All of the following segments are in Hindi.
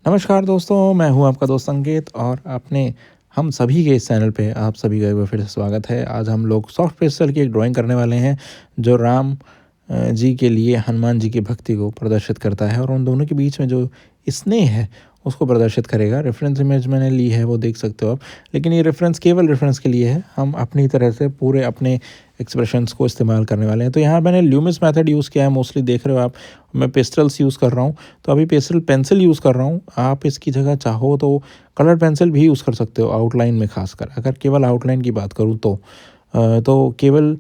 नमस्कार दोस्तों, मैं हूं आपका दोस्त अंकित और आपने हम सभी के इस चैनल पे आप सभी का एक बार फिर से स्वागत है। आज हम लोग सॉफ्ट पेस्टल की एक ड्राइंग करने वाले हैं जो राम जी के लिए हनुमान जी की भक्ति को प्रदर्शित करता है और उन दोनों के बीच में जो स्नेह है उसको प्रदर्शित करेगा। रेफरेंस इमेज मैंने ली है, वो देख सकते हो आप, लेकिन ये रेफरेंस केवल रेफरेंस के लिए है। हम अपनी तरह से पूरे अपने एक्सप्रेशंस को इस्तेमाल करने वाले हैं। तो यहाँ मैंने ल्यूमिस मेथड यूज़ किया है, मोस्टली देख रहे हो आप। मैं पेस्टल्स यूज़ कर रहा हूँ, तो अभी पेस्टल पेंसिल यूज़ कर रहा हूँ। आप इसकी जगह चाहो तो कलर पेंसिल भी यूज़ कर सकते हो, आउटलाइन में खासकर। अगर केवल आउटलाइन की बात करूँ तो केवल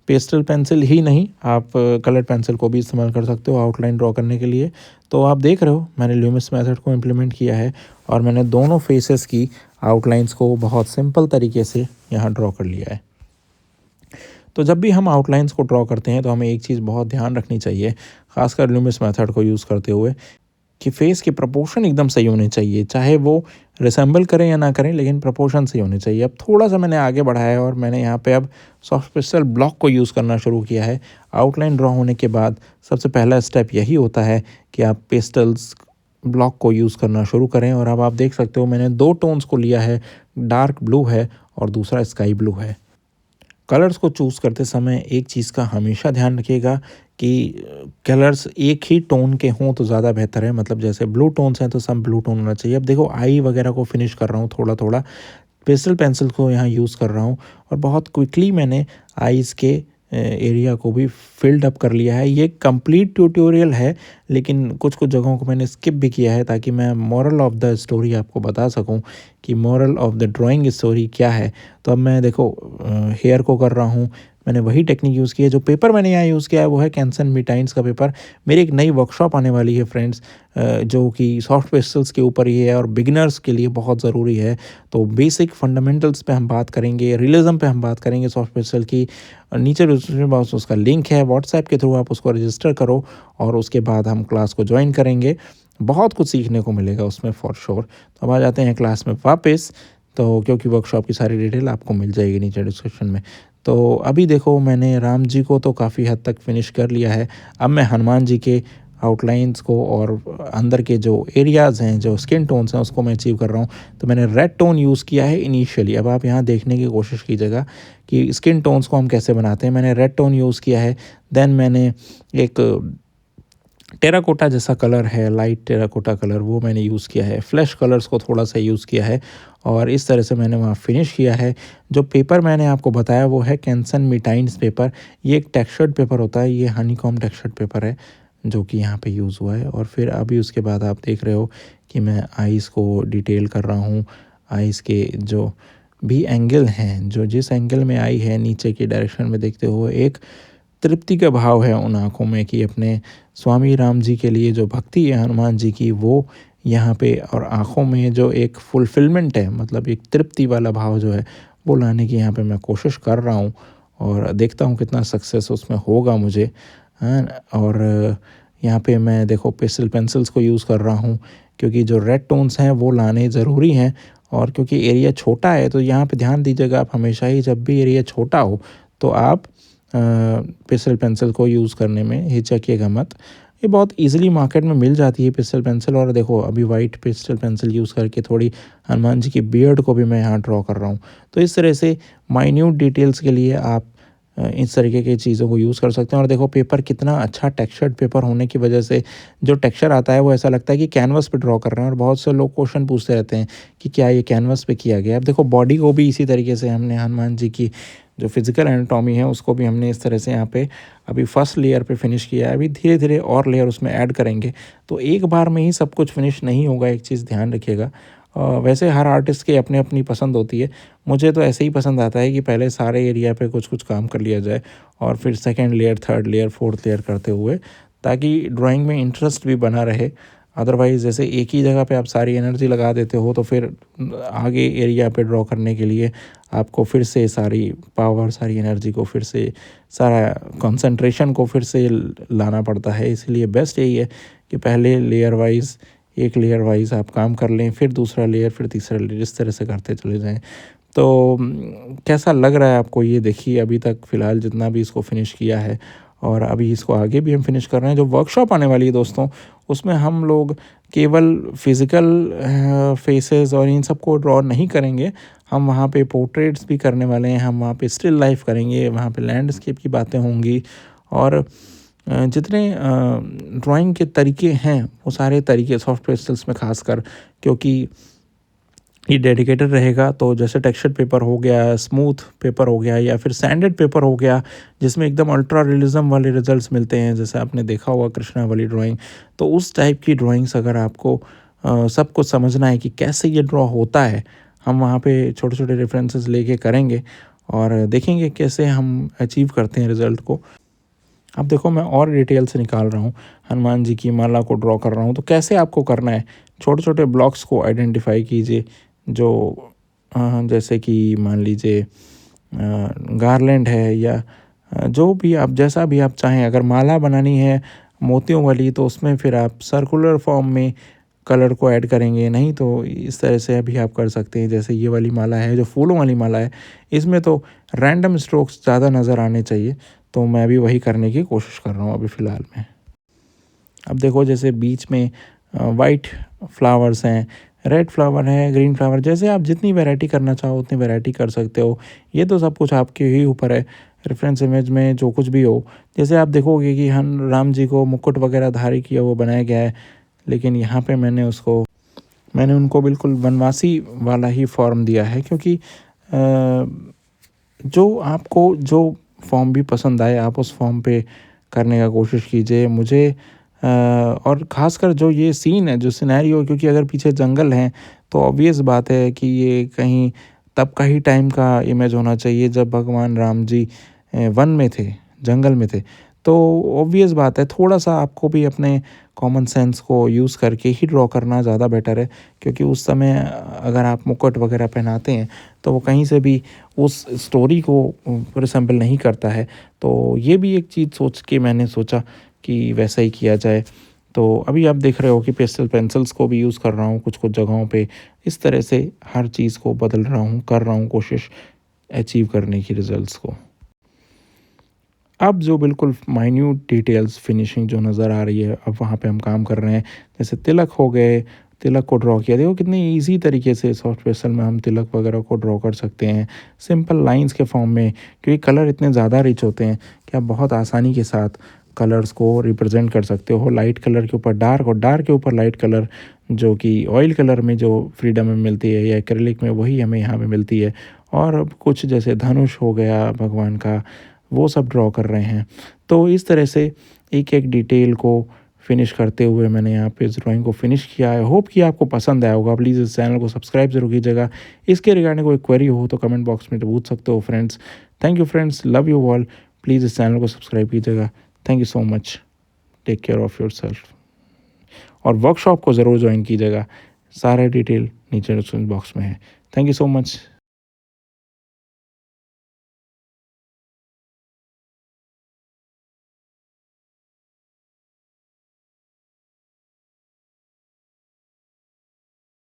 पेस्टल पेंसिल ही नहीं, आप कलर पेंसिल को भी इस्तेमाल कर सकते हो आउटलाइन ड्रॉ करने के लिए। तो आप देख रहे हो मैंने ल्यूमिस मेथड को इम्प्लीमेंट किया है और मैंने दोनों फेसेस की आउटलाइंस को बहुत सिंपल तरीके से यहाँ ड्रॉ कर लिया है। तो जब भी हम आउटलाइंस को ड्रॉ करते हैं तो हमें एक चीज़ बहुत ध्यान रखनी चाहिए, खासकर ल्यूमिस मेथड को यूज़ करते हुए, कि फेस के प्रपोर्शन एकदम सही होने चाहिए। चाहे वो रिसेंबल करें या ना करें, लेकिन प्रपोर्शन सही होने चाहिए। अब थोड़ा-सा मैंने आगे बढ़ाया है और मैंने यहाँ पे अब सॉफ्ट पेस्टल ब्लॉक को यूज़ करना शुरू किया है। आउटलाइन ड्रॉ होने के बाद सबसे पहला स्टेप यही होता है कि आप पेस्टल्स ब्लॉक को यूज़ करना शुरू करें। और अब आप देख सकते हो मैंने 2 टोन्स को लिया है, डार्क ब्लू है और दूसरा स्काई ब्लू है। कलर्स को चूज़ करते समय एक चीज़ का हमेशा ध्यान रखिएगा कि कलर्स एक ही टोन के हों तो ज़्यादा बेहतर है। मतलब जैसे ब्लू टोन्स हैं तो सब ब्लू टोन होना चाहिए। अब देखो आई वगैरह को फिनिश कर रहा हूँ थोड़ा-थोड़ा, पेस्टल पेंसिल को यहाँ यूज़ कर रहा हूँ और बहुत क्विकली मैंने आईज़ के एरिया को भी फिल्ड अप कर लिया है। ये कंप्लीट ट्यूटोरियल है, लेकिन कुछ-कुछ जगहों को मैंने स्किप भी किया है ताकि मैं मोरल ऑफ़ द स्टोरी आपको बता सकूँ कि moral of the drawing story क्या है। तो अब मैं देखो हेयर को कर रहा हूँ, मैंने वही टेक्निक यूज़ की है। जो पेपर मैंने यहाँ यूज़ किया है वो है कैंसन मिटाइन्स का पेपर। मेरी एक नई वर्कशॉप आने वाली है फ्रेंड्स, जो कि सॉफ्ट पेस्टल्स के ऊपर ही है और बिगिनर्स के लिए बहुत ज़रूरी है। तो बेसिक फंडामेंटल्स पे हम बात करेंगे, रियलिज़्म पे हम बात करेंगे सॉफ्ट पेस्टल की। नीचे डिस्क्रिप्शन बॉक्स उसका लिंक है, व्हाट्सएप के थ्रू आप उसको रजिस्टर करो और उसके बाद हम क्लास को ज्वाइन करेंगे। बहुत कुछ सीखने को मिलेगा उसमें फॉर श्योर। तो अब आ जाते हैं क्लास में वापस, तो क्योंकि वर्कशॉप की सारी डिटेल आपको मिल जाएगी नीचे डिस्क्रिप्शन में। तो अभी देखो मैंने राम जी को तो काफ़ी हद तक फिनिश कर लिया है। अब मैं हनुमान जी के आउटलाइंस को और अंदर के जो एरियाज़ हैं, जो स्किन टोन्स हैं, उसको मैं अचीव कर रहा हूँ। तो मैंने रेड टोन यूज़ किया है इनिशियली। अब आप यहाँ देखने की कोशिश कीजिएगा कि स्किन टोन्स को हम कैसे बनाते हैं। मैंने रेड टोन यूज़ किया है, देन मैंने एक टेराकोटा जैसा कलर है, लाइट टेराकोटा कलर, वो मैंने यूज़ किया है। फ्लैश कलर्स को थोड़ा सा यूज़ किया है और इस तरह से मैंने वहाँ फिनिश किया है। जो पेपर मैंने आपको बताया वो है कैंसन मिटाइन्स पेपर। ये एक टेक्सचर्ड पेपर होता है, ये हनीकॉम्ब टेक्सचर्ड पेपर है जो कि यहाँ पे यूज़ हुआ है। और फिर अभी उसके बाद आप देख रहे हो कि मैं आईज़ को डिटेल कर रहा हूँ। आईज़ के जो भी एंगल हैं, जो जिस एंगल में आई है नीचे की डायरेक्शन में देखते हुए, एक तृप्ति का भाव है उन आँखों में कि अपने स्वामी राम जी के लिए जो भक्ति है हनुमान जी की, वो यहाँ पे, और आँखों में जो एक फुलफ़िलमेंट है, मतलब एक तृप्ति वाला भाव जो है वो लाने की यहाँ पे मैं कोशिश कर रहा हूँ और देखता हूँ कितना सक्सेस उसमें होगा मुझे। हाँ, और यहाँ पे मैं देखो पेस्टल पेंसिल्स को यूज़ कर रहा हूँ क्योंकि जो रेड टोन्स हैं वो लाने ज़रूरी हैं। और क्योंकि एरिया छोटा है तो यहाँ पे ध्यान दीजिएगा, आप हमेशा ही जब भी एरिया छोटा हो तो आप पेस्टल पेंसिल को यूज़ करने में हिचकिएगा मत। ये बहुत इजीली मार्केट में मिल जाती है पेस्टल पेंसिल। और देखो अभी वाइट पेस्टल पेंसिल यूज़ करके थोड़ी हनुमान जी की बियर्ड को भी मैं यहाँ ड्रॉ कर रहा हूँ। तो इस तरह से माइन्यूट डिटेल्स के लिए आप इस तरीके की चीज़ों को यूज़ कर सकते हैं। और देखो पेपर कितना अच्छा टेक्सचर्ड पेपर होने की वजह से जो टेक्सचर आता है वो ऐसा लगता है कि कैनवस पे ड्रॉ कर रहे हैं। और बहुत से लोग क्वेश्चन पूछते रहते हैं कि क्या ये कैनवस पे किया गया। अब देखो बॉडी को भी इसी तरीके से हमने हनुमान जी की जो फिजिकल एनाटॉमी है उसको भी हमने इस तरह से यहाँ पे अभी फर्स्ट लेयर पे फिनिश किया है। अभी धीरे धीरे और लेयर उसमें ऐड करेंगे, तो एक बार में ही सब कुछ फिनिश नहीं होगा, एक चीज़ ध्यान रखिएगा। वैसे हर आर्टिस्ट की अपनी अपनी पसंद होती है। मुझे तो ऐसे ही पसंद आता है कि पहले सारे एरिया पे कुछ कुछ काम कर लिया जाए और फिर second layer, third layer, fourth layer करते हुए, ताकि ड्राइंग में इंटरेस्ट भी बना रहे। अदरवाइज़ जैसे एक ही जगह पे आप सारी एनर्जी लगा देते हो तो फिर आगे एरिया पे ड्रॉ करने के लिए आपको फिर से सारी पावर, सारी एनर्जी को फिर से, सारा कंसंट्रेशन को फिर से लाना पड़ता है। इसलिए बेस्ट यही है कि पहले लेयर वाइज, एक लेयर वाइज आप काम कर लें, फिर दूसरा लेयर, फिर तीसरा लेयर, इस तरह से करते चले जाएं। तो कैसा लग रहा है आपको ये देखिए अभी तक फ़िलहाल जितना भी इसको फिनिश किया है। और अभी इसको आगे भी हम फिनिश कर रहे हैं। जो वर्कशॉप आने वाली है दोस्तों, उसमें हम लोग केवल फिज़िकल फेसेस और इन सब को ड्रॉ नहीं करेंगे, हम वहाँ पे पोर्ट्रेट्स भी करने वाले हैं, हम वहाँ पे स्टिल लाइफ करेंगे, वहाँ पे लैंडस्केप की बातें होंगी और जितने ड्राइंग के तरीके हैं वो सारे तरीके सॉफ्ट पेस्टल्स में खासकर, क्योंकि ये डेडिकेटेड रहेगा। तो जैसे टेक्सचर पेपर हो गया, स्मूथ पेपर हो गया या फिर सैंडेड पेपर हो गया, जिसमें एकदम अल्ट्रा रियलिज्म वाले रिजल्ट्स मिलते हैं, जैसे आपने देखा होगा कृष्णा वाली ड्राइंग। तो उस टाइप की ड्राइंग्स अगर आपको सब कुछ समझना है कि कैसे ये ड्रॉ होता है, हम वहाँ पे छोटे छोटे रेफरेंसेस लेके करेंगे और देखेंगे कैसे हम अचीव करते हैं रिज़ल्ट को। अब देखो मैं और डिटेल से निकाल रहा हूँ, हनुमान जी की माला को ड्रॉ कर रहा हूँ। तो कैसे आपको करना है, छोटे छोटे ब्लॉक्स को आइडेंटिफाई कीजिए, जो जैसे कि मान लीजिए गारलैंड है या जो भी आप जैसा भी आप चाहें। अगर माला बनानी है मोतियों वाली तो उसमें फिर आप सर्कुलर फॉर्म में कलर को ऐड करेंगे, नहीं तो इस तरह से अभी आप कर सकते हैं। जैसे ये वाली माला है जो फूलों वाली माला है, इसमें तो रैंडम स्ट्रोक्स ज़्यादा नज़र आने चाहिए, तो मैं भी वही करने की कोशिश कर रहा हूँ अभी फ़िलहाल में। अब देखो जैसे बीच में वाइट फ्लावर्स हैं, रेड फ्लावर है, ग्रीन फ्लावर, जैसे आप जितनी वैरायटी करना चाहो उतनी वैरायटी कर सकते हो। ये तो सब कुछ आपके ही ऊपर है, रेफरेंस इमेज में जो कुछ भी हो। जैसे आप देखोगे कि हम राम जी को मुकुट वगैरह धारी किया वो बनाया गया है, लेकिन यहाँ पे मैंने उनको बिल्कुल वनवासी वाला ही फॉर्म दिया है, क्योंकि जो आपको जो फॉर्म भी पसंद आए आप उस फॉर्म पे करने का कोशिश कीजिए। मुझे और ख़ासकर जो ये सीन है, जो सिनेरियो, क्योंकि अगर पीछे जंगल हैं तो ऑब्वियस बात है कि ये कहीं तब का ही टाइम का इमेज होना चाहिए जब भगवान राम जी वन में थे, जंगल में थे। तो ऑब्वियस बात है थोड़ा सा आपको भी अपने कॉमन सेंस को यूज़ करके ही ड्रॉ करना ज़्यादा बेटर है, क्योंकि उस समय अगर आप मुकुट वगैरह पहनाते हैं तो वो कहीं से भी उस स्टोरी को रिसेंबल नहीं करता है। तो ये भी एक चीज़ सोच के मैंने सोचा कि वैसा ही किया जाए। तो अभी आप देख रहे हो कि पेस्टल पेंसिल्स को भी यूज़ कर रहा हूँ कुछ कुछ जगहों पे, इस तरह से हर चीज़ को बदल रहा हूँ, कर रहा हूँ कोशिश अचीव करने की रिज़ल्ट्स को। अब जो बिल्कुल माइन्यूट डिटेल्स फिनिशिंग जो नज़र आ रही है, अब वहाँ पे हम काम कर रहे हैं। जैसे तिलक हो गए, तिलक को ड्रॉ किया, देखो कितनी इजी तरीके से सॉफ्ट पेंसिल में हम तिलक वगैरह को ड्रॉ कर सकते हैं सिंपल लाइंस के फॉर्म में, क्योंकि कलर इतने ज़्यादा रिच होते हैं कि आप बहुत आसानी के साथ कलर्स को रिप्रेजेंट कर सकते हो। लाइट कलर के ऊपर डार्क और डार्क के ऊपर लाइट कलर, जो कि ऑयल कलर में जो फ्रीडम में मिलती है या एक्रेलिक में, वही हमें यहाँ पे मिलती है। और कुछ जैसे धनुष हो गया भगवान का, वो सब ड्रॉ कर रहे हैं। तो इस तरह से एक एक डिटेल को फिनिश करते हुए मैंने यहाँ पे इस ड्राइंग को फिनिश किया है। होप कि आपको पसंद आया होगा। प्लीज़ इस चैनल को सब्सक्राइब जरूर कीजिएगा। इसके रिगार्डिंग कोई क्वेरी हो तो कमेंट बॉक्स में पूछ सकते हो friends. Thank you friends, love you all. Please इस चैनल को सब्सक्राइब कीजिएगा। Thank you so much, take care of yourself. और वर्कशॉप को ज़रूर ज्वाइन कीजिएगा, सारे डिटेल नीचे डिस्क्रिप्शन बॉक्स में है। Thank you so much.